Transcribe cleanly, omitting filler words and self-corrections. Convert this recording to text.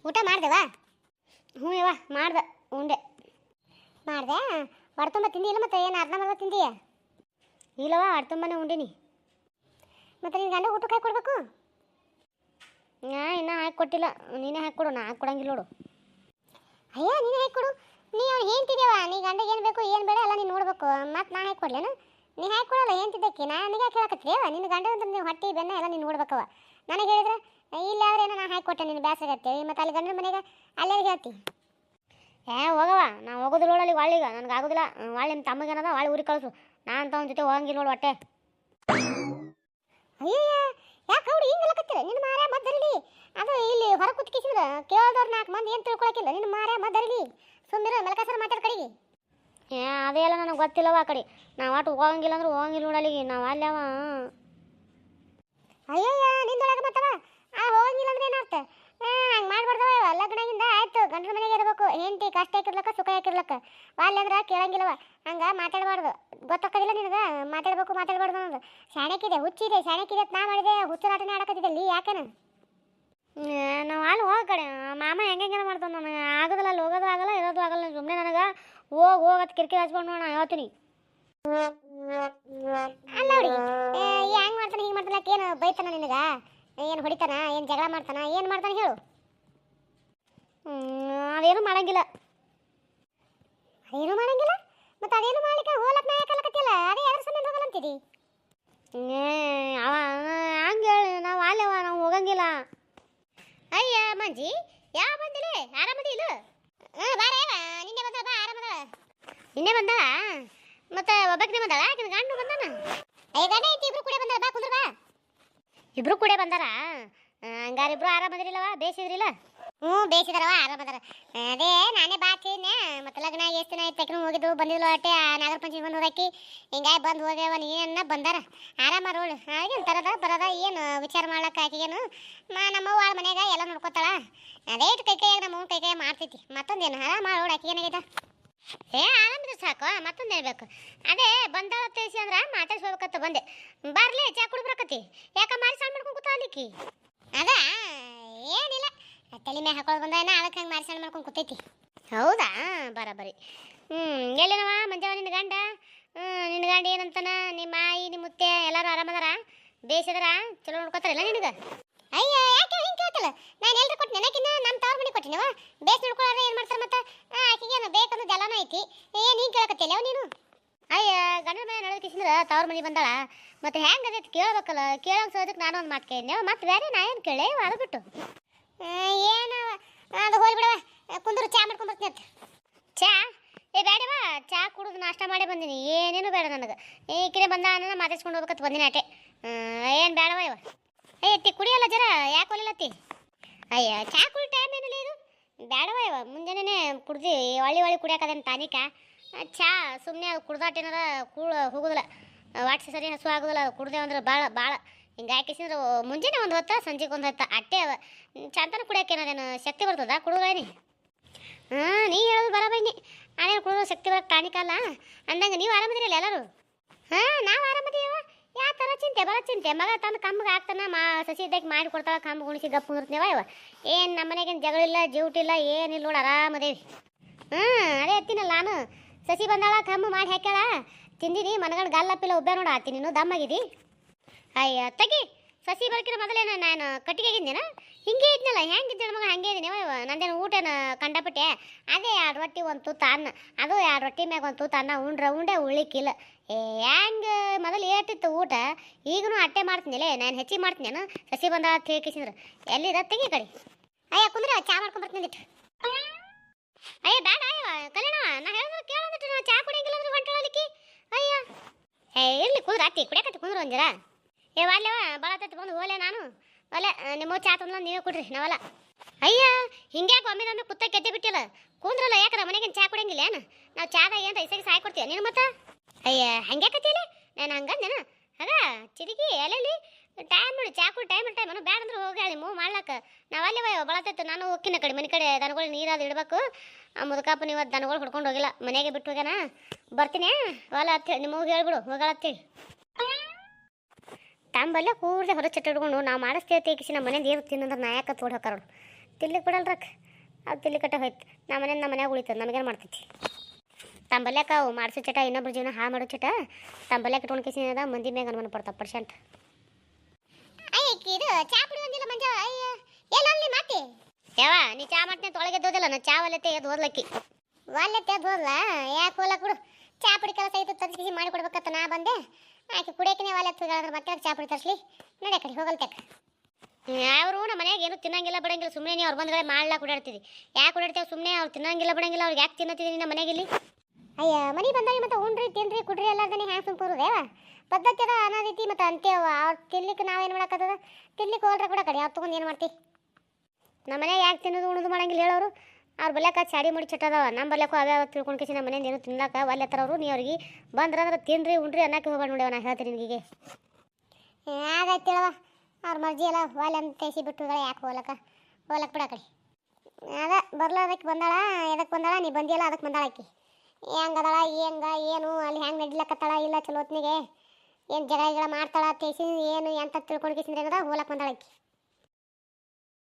ಊಟ ಮಾಡ್ದೇವಾ? ಹ್ಞೂ ಯವ್ವ ಮಾಡ್ದೆ, ಉಂಡೆ ಮಾಡ್ದೆ. ಹೊಡ್ತುಂಬ ತಿಂದಿಲ್ಲ ಮತ್ತೆ ಏನು ಅರ್ಧ ಮರ್ಧ ತಿಂದೀಯ? ಇಲ್ಲವ ಹೊಡ್ತುಂಬನೇ ಉಂಡಿನಿ. ಮತ್ತೆ ನಿನ್ನ ಗಂಡ ಊಟಕ್ಕೆ ಹಾಕಿ ಕೊಡ್ಬೇಕು? ಇನ್ನೂ ಹಾಕಿ ಕೊಟ್ಟಿಲ್ಲ, ನೀನೇ ಹಾಕಿ ಕೊಡು, ನಾ ಹಾಕಿ ಕೊಡಂಗಿಲ್ಲ ನೋಡು. ಅಯ್ಯ ನೀನೇ ಹಾಕಿ ಕೊಡು, ನೀ ಹೇಳ್ತಿದ್ದೇವ ನೀ ಗಂಡಗೆ ಏನು ಬೇಕು ಏನು ಬೇಡ ಎಲ್ಲ ನೀನು ನೋಡ್ಬೇಕು, ಮತ್ತೆ ನಾ ಹಾಕಿ ಕೊಡ್ಲೇನು? ನೀ ಹಾಕಿ ಕೊಡಲ್ಲ ಹೇಳ್ತಿದ್ದಕ್ಕೆ ನನಗೆ ಕೇಳಕತ್ತೀವ? ನಿನ್ನ ಗಂಡ ಅಂದ್ರೆ ನೀವು ಹೊಟ್ಟೆ ಬೆನ್ನ ಎಲ್ಲ ನೀನು ನೋಡ್ಬೇಕವ. ನನಗೆ ಹೇಳಿದ್ರೆ ಇಲ್ಲ ಆದ್ರೆ ಏನೋ ನಾ ಹಾಕಿ ಕೊಟ್ಟೆ ನಿನ್ನ ಬೇಸರತ್ತೆ, ಮತ್ತು ಅಲ್ಲಿ ಗಂಡನ ಮನೆಗೆ ಅಲ್ಲೇ ಹೇಳ್ತಿ. ಹೋಗವ, ನಾ ಹೋಗೋದಿಲ್ಲ ನೋಡಲ್ಲಿ ಒಳ್ಳಿಗ, ನನಗೆ ಆಗೋದಿಲ್ಲ. ಒಳ್ಳೆ ನಿಮ್ಮ ತಮ್ಮಗೇನದ ಒಳ್ಳೆ ಊರಿಗೆ ಕಳಿಸು, ನಾನು ತವನ ಜೊತೆ ಹೋಗಂಗಿಲ್ಲ ನೋಡು ಹೊಟ್ಟೆ. ಅಯ್ಯಯ್ಯ ಯಾಕೆ ಅವ್ರು ಹಿಂಗೆ ಹೇಳಕತ್ತೀರ? ನಿನ್ನ ಮಾರ ಮದ್ದರಿಲಿ ಅದು ಇಲ್ಲಿ ಹೊರ ಕುತ್ಕಿಸಿದ್ರೆ ಕೇಳೋದವ್ರು 4 ಮಂದಿ ಏನು ತಿಳ್ಕೊಳಕಿಲ್ಲ. ನಿನ್ನ ಮಾರ ಮದ್ದರಿಲಿ ಸುಮ್ಮನೆ ಮೆಲಕಾಸರ ಮಾತಾಡ ಕಡೆಗೆ. ಅದೆಲ್ಲ ನನಗೆ ಗೊತ್ತಿಲ್ಲವ ಆ ಕಡೆ. ನಾವು ಒಟ್ಟು ಹೋಗಂಗಿಲ್ಲ ಅಂದ್ರೆ ಹೋಗಂಗಿಲ್ಲ ನೋಡಲ್ಲಿಗೆ, ನಾವು ಅಲ್ಲವ. ಅಯ್ಯಯ್ಯ ನಿಂದೊಳಗೆ ಮತ್ತವ ಹೋಗಂಗಿಲ್ಲ ಅಂದ್ರೆ ಏನರ್ಥ? ಹಂಗೆ ಮಾಡ್ಬಾರ್ದವ. ಲಗ್ನಾಗಿಂದ ಆಯ್ತು ಗಂಡನ ಮನೆಗೆ ಇರಬೇಕು, ಹೆಂಡತಿ ಕಷ್ಟ ಹಾಕಿರ್ಲಕ್ಕ ಸುಖ ಹಾಕಿರ್ಲಕ್ಕ, ಅಲ್ಲಿ ಅಂದ್ರೆ ಕೇಳಂಗಿಲ್ಲವ. ಹಂಗೆ ಮಾತಾಡಬಾರ್ದು, ಗೊತ್ತಾಗೋದಿಲ್ಲ ನಿನಗೆ? ಮಾತಾಡಬಾರ್ದು ಅನ್ನೋದು ಶಾಣಕ್ಕಿದೆ, ಹುಚ್ಚಿದೆ. ಶಾಣಕ್ಕಿದೆ ನಾ ಮಾಡಿದೆ, ಹುಚ್ಚರಾಟನೇ ಆಡಕತ್ತಿದ್ದಲ್ಲಿ ಯಾಕೇನ? ನಾವು ಅಲ್ಲಿ ಹೋಗ ಕಡೆ ಮಾಮ ಹೆಂಗೆಲ್ಲ ಮಾಡ್ತಾನೆ, ನನಗೆ ಆಗೋದಿಲ್ಲ. ಅಲ್ಲಿ ಹೋಗೋದು ಆಗಲ್ಲ, ಇರೋದು ಆಗಲ್ಲ. ಸುಮ್ಮನೆ ನನಗೆ ಹೋಗತ್ ಕಿರಿಕಿರಿ ಹಚ್ಕೊಂಡು ನಾ ಹೇಳ್ತೀನಿ. ಅಲ್ಲ ಹುಡುಗಿ ಹೆಂಗೆ ಮಾಡ್ತಾನೆ ಹಿಂಗೆ ಮಾಡ್ತಾನೆ? ಏನು ಬೈತಾನ ನಿನಗೆ? ಏನು ಹೊಡಿತಾನ? ಏನು ಜಗಳ ಮಾಡ್ತಾನ? ಏನು ಮಾಡ್ತಾನೆ ಹೇಳು? ಅದೇನು ಮಾಡಂಗಿಲ್ಲ. ಅದೇನು ಮಾಡಂಗಿಲ್ಲ? ಮತ್ತು ಅದೇನು ಮಾಡ್ಲಿಕ್ಕೆ ಹೋಲಕ್ ನಾ ಯಾಕಲ್ಲಕತ್ತಿಲ್ಲ? ಅದೇ ಯಾರು ಸಮಯ ಹೋಗಲ್ಲ ಅಂತೀರಿ? ಹಂಗೆ ಹೇಳಿ ನಾವು ಅಲ್ಲೇವ, ನಾವು ಹೋಗಂಗಿಲ್ಲ. ಅಯ್ಯ ಮಂಜಿ ಯಾವ ಬಂದಿಲ್ಲ? ಆರಾಮದಿ ಇಲ್ಲ? ಬಾರ ನಿನ್ನೆ ಬಂದ ಬಾ, ಆರಾಮದ. ನಿನ್ನೆ ಬಂದಾಳ ಮತ್ತೆ ಒಬ್ಬಕಿನೇ ಬಂದಾಳ? ಆಕಿನ ಗಂಡು ಬಂದಾನ? ಗಂಡ ಐತಿ, ಇಬ್ರು ಕೂಡ ಬಂದಾರ. ಬಾ ಕುಂದ್ರ ಬಾ. ಇಬ್ರು ಕೂಡ ಬಂದಾರ? ಹಂಗಾರ ಇಬ್ರು ಆರಾಮದಿರಿಲ್ಲವ? ಬೇಸಿದ್ರಿಲ್ಲ? ಹ್ಞೂ ಬೇಸಿದಾರವ, ಆರಾಮದಾರ. ಅದೇ ನಾನೇ ಬಾ ಹಚ್ಚಿದ್ನೆ, ಮತ್ತೆ ಲಗ್ನ ಎಷ್ಟು ದಿನ ಆಯ್ತು ಆಕಿನೂ ಹೋಗಿದ್ದು ಬಂದಿದ್ಲು ಅಟ್ಟೆ. ನಾಗರ ಪಂಚಮಿ ಬಂದು ಹೋದಾಕಿ ಹಿಂಗಾಗಿ ಬಂದು ಹೋಗ್ಯಾವ. ನೀನ ಬಂದಾರ ಆರಾಮ ರೋಳು. ಹಾಗೇನು ತರದ ಬರದ ಏನು ವಿಚಾರ ಮಾಡ್ಲಕ್ಕ ಆಕಿಗೇನು? ನಮ್ಮವ್ವ ಮನ್ಯಾಗ ಎಲ್ಲ ನೋಡ್ಕೊತಾಳ. ಅದೇ ಇಟ್ಟು ಕೈಯಾಗ ನಮ್ಮವ್ವ ಕೈ ಮಾಡ್ತೈತಿ. ಮತ್ತೊಂದೇನು ಆರಾಮ ರೋಡು ಆಕಿಗೇನಾಗೈತ? ಆರಾಮಿದ್ರೆ ಸಾಕು, ಮತ್ತೊಂದು ಹೇಳ್ಬೇಕು. ಅದೇ ಬಂದಾಳ ತಿಳಿಸಿ ಅಂದ್ರೆ ಮಾತಾಡ್ಸ್ಬೇಕತ್ತ ಬಂದೆ. ಬರ್ಲಿ ಚಾ ಕುಡ್ಬರಕತಿ? ಯಾಕ ಮಾರಿ ಸಾಣ್ ಮಾಡ್ಕೊಂಡು ಕೂತ ಅಲ್ಲಿಕ್ಕಿ? ಅದ ಏನಿಲ್ಲ, ತಲೆ ಮ್ಯಾಗ ಹಾಕೊಳ್ಳೋದು ಬಂದ ಅದಕ್ಕೆ ಹಂಗೆ ಮಾರಿ ಸಾಣ್ ಮಾಡ್ಕೊಂಡು ಕೂತೈತಿ. ಹೌದಾ, ಬರೀ. ಎಲ್ಲಿನವ ಮಂಜವ ನಿನ್ನ ಗಂಡ? ನಿನ್ನ ಗಂಡ ಏನಂತಾನ? ನಿಮ್ಮ ಮಾಯಿ ನಿಮ್ಮ ಮುತ್ತೆ ಎಲ್ಲರೂ ಆರಾಮದಾರ? ಬೇಸಿದಾರ? ಚಲೋ ನೋಡ್ಕೊತಾರಿಲ್ಲ ನಿನಗೆ? ಅಯ್ಯ ಯಾಕೆ ಹಿಂಗೆ ಕೇಳ್ತಲ್ಲ? ನಾನು ಎಲ್ರು ಕೊಟ್ಟು ನೆನಕಿನ್ನ ನಮ್ಮ ತವ್ರ ಮನೆ ಕೊಟ್ಟಿನವ. ಬೇಸ್ ನೋಡ್ಕೊಳ್ಳೋರು ಏನು ಮಾಡ್ತಾರೆ ಮತ್ತೆ? ಆಕಿಗೇನು ಬೇಕಂದ್ರೆ ಎಲ್ಲನೂ ಐತಿ. ಏನು ಹಿಂಗೆ ಕೇಳಕತ್ತಿಲ್ಲ ನೀನು? ಅಯ್ಯ ಗಂಡನ ಮನೆ ನಡೋದಕ್ಕಿಸಿದ್ರೆ ತವ್ರ ಮನೆ ಬಂದಾಳ, ಮತ್ತೆ ಹೆಂಗೆ ಅದೈತೆ ಕೇಳ್ಬೇಕಲ್ಲ. ಕೇಳೋಂಗೆ ಸೋದಕ್ಕೆ ನಾನು ಒಂದು ಮಾತು ಕೇಳಿದ್ನೆ, ಮತ್ತೆ ಬೇರೆ ನಾ ಏನು ಕೇಳಿ ಅದು ಬಿಟ್ಟು ಏನು ಅದು ಹೋಗಿ ಬಿಡವ. ಕುಂದರು ಚಾ ಮಾಡ್ಕೊಂಬರ್ತೀನಿ ಅಂತ. ಚಾ ಬೇಡವ, ಚಾ ಕುಡಿದು ನಾಷ್ಟ ಮಾಡೇ ಬಂದೀನಿ. ಏನೇನು ಬೇಡ ನನಗೆ. ಈಕಿನೇ ಬಂದ ಅನ್ನೋ ಮಾತಾಡ್ಸ್ಕೊಂಡು ಹೋಗ್ಬೇಕಂತ ಬಂದಿನಿ ಅಟೆ. ಏನು ಬೇಡವ ಇವ. ಎತ್ತಿ ಕುಡಿಯಲ್ಲ ಜರ, ಯಾಕೆ ಹೊಲಿಲತ್ತಿ? ಅಯ್ಯ ಚಾ ಕುಡಿ ಟೈಮ್ ಏನಿಲ್ಲ ಇದು. ಬೇಡವ ಇವ, ಮುಂಜಾನೆ ಕುಡ್ದು ಒಳ್ಳೆ ಕುಡಿಯೋಕದೇನು ಟಾನಿಕ. ಚಾ ಸುಮ್ಮನೆ ಅದು ಕುಡ್ದಾಟೇನಾರ ಕೂಳ ಹೋಗೋದಿಲ್ಲ, ವಾಟ್ಸಿ ಸರಿ ಹಸು ಆಗೋದಿಲ್ಲ. ಕುಡ್ದೇವು ಅಂದ್ರೆ ಭಾಳ ಹಿಂಗೆ ಹಾಕಿಸಿದ್ರೆ ಮುಂಜಾನೆ ಒಂದು ಹೊತ್ತ ಸಂಜೆಗೆ ಒಂದು ಹೊತ್ತ ಅಟ್ಟೆ ಅವ. ಚಂತನ ಕುಡಿಯೋಕೆ ಏನಾದೇನು ಶಕ್ತಿ ಬರ್ತದ ಕುಡಿದ್ರೇನಿ? ನೀ ಹೇಳೋದು ಬರಬನ್ನಿ. ಅದೇನು ಕುಡಿದ್ರೆ ಶಕ್ತಿ ಬರೋಕ್ಕೆ ಟಾನಿಕ ಅಲ್ಲ ಅಂದಂಗೆ. ನೀವು ಆರಾಮದಿರಲ್ಲ ಎಲ್ಲರೂ? ನಾವು ಆರಾಮದೀವ. ಯಾವ ಥರ ಚಿಂತೆ ಬರೋ ಚಿಂತೆ? ಮಗ ತಂದು ಕಮ್ಮಗೆ ಆಗ್ತಾನ, ಸಸಿ ಇದ್ದಕ್ಕೆ ಮಾಡಿ ಕೊಡ್ತಾಳ, ಕಮ್ಮು ಗುಣಿಸಿ ಗಪ್ಪು ಕುಂದಿರ್ತೀವ ಇವ. ಏನು ನಮ್ಮ ಮನೆಗೇನು ಜಗಳಿಲ್ಲ ಜೂಟಿಲ್ಲ ಏನಿಲ್ಲ ನೋಡಿ, ಆರಾಮದೇವಿ. ಅದೇ ಎತ್ತೀನಲ್ಲ ನಾನು. ಸಸಿ ಬಂದಾಳ, ಕಮ್ಮು ಮಾಡಿ ಹಾಕ್ಯಾಳ, ತಿಂದಿನಿ. ಮನಗಂಡು ಗಲ್ಲಪ್ಪಿಲ್ಲ ಉಬ್ಬೆ ನೋಡು ಆತಿ. ನೀನು ದಮ್ಮಾಗಿದ್ದಿ? ಅಯ್ಯ ತಗಿ, ಸಸಿ ಬರೋಕಿನ ಮೊದಲೇನು ನಾನು ಕಟ್ಟಿಗೆಗಿದ್ದೇನ? ಹಿಂಗೆ ಇದ್ನಲ್ಲ, ಹೆಂಗಿದ್ದೆ ಮಗ ಹಂಗೆ ಇದೀನಿ. ನಂದೇನು ಊಟನ ಕಂಡಪಟ್ಟೆ. ಅದೇ 2 ರೊಟ್ಟಿ 1 ತೂತ ಅನ್ನ, ಅದು 2 ರೊಟ್ಟಿ ಮ್ಯಾಗ 1 ತೂತ ಅನ್ನ ಉಂಡೆ ಉಳಿಕಿಲ್ಲ. ಹೆಂಗೆ ಮೊದಲು ಏಟಿತ್ತು ಊಟ, ಈಗಲೂ ಅಟ್ಟೆ ಮಾಡ್ತೀನಿಲ್ಲ. ನಾನು ಹೆಚ್ಚಿಗೆ ಮಾಡ್ತೀನೇನು? ಸಸಿ ಬಂದಾಳ ಅಂತ ಹೇಳ್ಕಿಸಿದ್ರೆ ಎಲ್ಲಿದ ತೆಗಿ ಕಡೆ. ಅಯ್ಯ ಕುಂದ್ರೆ ಚಾ ಮಾಡ್ಕೊಂಬರ್ತೀನಿ ಅಂದಿಟ್ಟು. ಅಯ್ಯ ಬೇಡ ಕಲ್ಯಾಣವ, ನಾ ಹೇಳಿದ್ರೆ ಕೇಳೋದಿಟ್ಟು. ನಾ ಚಾ ಕುಡಿಯಂಗಿಲ್ಲ ಅಂದ್ರೆ ಹೊಂಟಳಿಕೆ. ಅಯ್ಯ ಇರ್ಲಿ ಕುಂದ್ರ ಅತ್ತಿ ಕುಡಿಯಕತ್ತಿ ಕುಂದ್ರು ಒಂದಿರ. ಅಲ್ಲೇವ ಭಾಳ ಬಂದು ಹೋಲೆ ನಾನು ಒಲೆ. ನಿಮ್ಮ ಚಾ ತಂದ್ಲ ನೀವೇ ಕೊಡ್ರಿ, ನಾವಲ್ಲ. ಅಯ್ಯ ಹಿಂಗ್ಯಾಕೆ ಒಮ್ಮೆ ಕುತ್ತ ಕೆದ್ದೆ ಬಿಟ್ಟಿಲ್ಲ? ಕುಂದ್ರಲ್ಲ, ಯಾಕರ ಮನೆಗೇನು ಚಾ ಕುಡಿಯಂಗಿಲ್ಲ ಏನು? ನಾವು ಚಾದಾಗ ಏನು ಇಸಾಗಿ ಸಾಯ್ ಕೊಡ್ತೀವಿ ನೀನು ಮತ್ತೆ? ಅಯ್ಯ ಹಂಗ್ಯಾಕತ್ತಿಲ್ಲ, ನಾನು ಹಂಗಂದೇನ? ಆಗ ಚಿರಿಗಿ ಎಲ್ಲೆಲ್ಲಿ ಟೈಮ್ ನೋಡಿ ಚಾ ಕುಡಿ ಟೈಮ್ ಬೇಡ ಅಂದ್ರೆ ಹೋಗಿ ಹೇಳಿ ಮೂವ್ ಮಾಡ್ಲಕ್ಕ. ನಾವು ಅಲ್ಲಿ ಬಳತೈತೆ. ನಾನು ಹೋಗ್ಕಿನ ಕಡೆ ಮನೆ ಕಡೆ ದನಗಳು ನೀರಾದ ಇಡ್ಬೇಕು. ಆ ಮುದುಕಪ್ಪ ನೀವು ದನಗಳು ಹೊಡ್ಕೊಂಡು ಹೋಗಿಲ್ಲ, ಮನೆಗೆ ಬಿಟ್ಟು ಹೋಗ್ಯಾನ. ಬರ್ತೀನಿ ಹೊಲ ಹತ್ತೇಳಿ ನಿಮ್ಮ ಹೋಗಿ ಹೇಳ್ಬಿಡು ಹೋಗಳ ಹತ್ತೇಳಿ. ತಂಬಲ್ಲೇ ಕೂರ್ದೆ ಹೊರ ಚಟ್ಟ ಹಿಡ್ಕೊಂಡು ನಾವು ಮಾಡಿಸ್ತೇವೆ ತೇಕಿಸಿ ನಮ್ಮ ಮನೇದು ಏನು ತಿನ್ನಂದ್ರೆ ನಾಯಕ ತೋಡ್ ಹಾಕೋರು. ತಿನ್ಲಿಕ್ಕೆ ಬಿಡಲ್ರಕ್ಕ ಅದು ತಿನ್ಲಿ ಕಟ್ಟ ಹೋಯ್ತು ನಮ್ಮ ಮನ್ಯಾಗ ಉಳಿತದೆ ನಮಗೇನು ಮಾಡ್ತೈತಿ ತಂಬಲ್ಯಾಕ ಅವು ಮಾಡಿಸೋ ಚಟ ಇನ್ನೊಬ್ರು ಜೀವನ ಹಾಳು ಮಾಡೋ ಚಟ ತಂಬಲ್ಯಾಕ ಇಟ್ಕೊಂಡು ಕಿಸಿದ ಮಂದಿ ಮ್ಯಾಗ ಅನುಮಾನ ಪಡ್ತಾವ ಪರ್ಸೆಂಟ್ ಇದು ಚಾ ಕುಡಿಯೋದಿಲ್ಲ ಮಂಜ ಅಯ್ಯ ಎಲ್ಲಲ್ಲಿ ಮಾತಿ ಯಾವ ನೀ ಚಾ ಮಾಡ್ತೀನಿ ತೊಳಗೆ ಎದ್ದೋದಿಲ್ಲ ನಾ ಚಾ ಒಲೆತ್ತೆ ಎದ್ದು ಓದ್ಲಕ್ಕಿ ಒಲೆತ್ತೆ ಎದ್ದು ಓದ್ಲ ಯಾಕೆ ಹೋಗ್ಲಕ್ ಬಿಡು ಚಾ ಪುಡಿ ಕೆಲಸ ಐತು ತರಿಸಿ ಮಾಡಿ ಕೊಡ್ಬೇಕಂತ ನಾ ಬಂದೆ ಆಕೆ ಕುಡಿಯಕ್ಕೆ ಒಲೆತ್ತು ಹೇಳಿದ್ರೆ ಮತ್ತೆ ಚಾ ಪುಡಿ ತರಿಸ್ಲಿ ನಡೆ ಕಡೆ ಹೋಗಲ್ತಕ್ಕ ಅವರು ನಮ್ಮ ಮನ್ಯಾಗ ಏನು ತಿನ್ನಂಗಿಲ್ಲ ಬಿಡಂಗಿಲ್ಲ ಸುಮ್ಮನೆ ನೀವು ಅವ್ರು ಬಂದ್ಗಳೇ ಮಾಡ್ಲಾಕ ಓಡಾಡ್ತೀವಿ ಯಾಕೆ ಓಡಾಡ್ತೇವೆ ಸುಮ್ಮನೆ ಅವ್ರು ತಿನ್ನಂಗಿಲ್ಲ ಬಿಡಂಗಿಲ್ಲ ಅವ್ರಿಗೆ ಯಾಕೆ ತಿನ್ನತ್ತಿದ್ದೀನಿ ನಮ್ಮ ಮನೆಗಿಲ್ಲಿ ಅಯ್ಯ ಮನೆ ಬಂದಾಗ ಮತ್ತೆ ಉಣ್ರಿ ತಿನ್ರಿ ಕುಡ್ರಿ ಎಲ್ಲಾರ್ದನೆ ಹ್ಯಾಂಗೆ ಸುಂಪುರುದೇವ ಪದ್ಧತಿ ಅದ ಅನ್ನೋ ರೀತಿ ಮತ್ತು ಅಂತೇವ ಅವ್ರು ತಿನ್ಲಿಕ್ಕೆ ನಾವೇನು ಮಾಡಕ್ಕದ ತಿನ್ಲಿಕ್ಕೆ ಹೋಲ್ರ ಕೂಡ ಕಡೆ ಅವ್ರು ತೊಗೊಂಡು ಏನು ಮಾಡ್ತೀವಿ ನಮ್ಮ ಮನೆಯಾಗ ಯಾಕೆ ತಿನ್ನೋದು ಉಣೋದು ಮಾಡಂಗಿಲ್ಲ ಹೇಳೋರು ಅವ್ರು ಬಲ್ಯಾಕ ಚಾಡಿ ಮುಡಿ ಚಟ್ಟದವ ನಮ್ಮ ಬಲ್ಯಾಕು ಅವೇ ತಿಳ್ಕೊಂಡು ಕಿಸಿ ನಮ್ಮ ಮನೆಯಿಂದ ಏನು ತಿನ್ನಲಾಕ ಒಲ್ಲೆತ್ತಾರ ಅವರು ನೀವು ಅವ್ರಿಗೆ ಬಂದ್ರಂದ್ರೆ ತಿನ್ರಿ ಉಣ್ರಿ ಅನ್ನಕ್ಕೆ ಹೋಗ್ಬೇಡ ನೋಡಿ ನಾ ಹೇಳ್ತೀನಿ ನಿನಗೆ ಆಗಾಯ್ತು ಹೇಳವ ಅವ್ರ ಮರ್ಜಿ ಎಲ್ಲ ಒಲೆ ಅಂತ ತೇಸಿ ಬಿಟ್ಟು ಯಾಕೆ ಹೋಲಕ್ಕೆ ಬಿಡ ಕಡೆ ಅದ ಬರ್ಲಾದಕ್ಕೆ ಬಂದಾಳ ಎದಕ್ಕೆ ಬಂದಾಳ ನೀ ಬಂದಿಲ್ಲ ಅದಕ್ಕೆ ಬಂದಾಳ ಆಕಿ ಹೆಂಗದಾಳ ಏನು ಅಲ್ಲಿ ಹೆಂಗೆ ನಡಿಲಕ್ಕತ್ತಾಳ ಇಲ್ಲ ಚಲೋತ್ನಿಗೆ ಏನು ಜಗಳ ಮಾಡ್ತಾಳ ತೇಸಿ ಏನು ಎಂತ ತಿಳ್ಕೊಂಡು ಕಿಸಿದ್ರೆ ಹೋಲಕ್ಕೆ ಬಂದಾಳ ಆಕಿ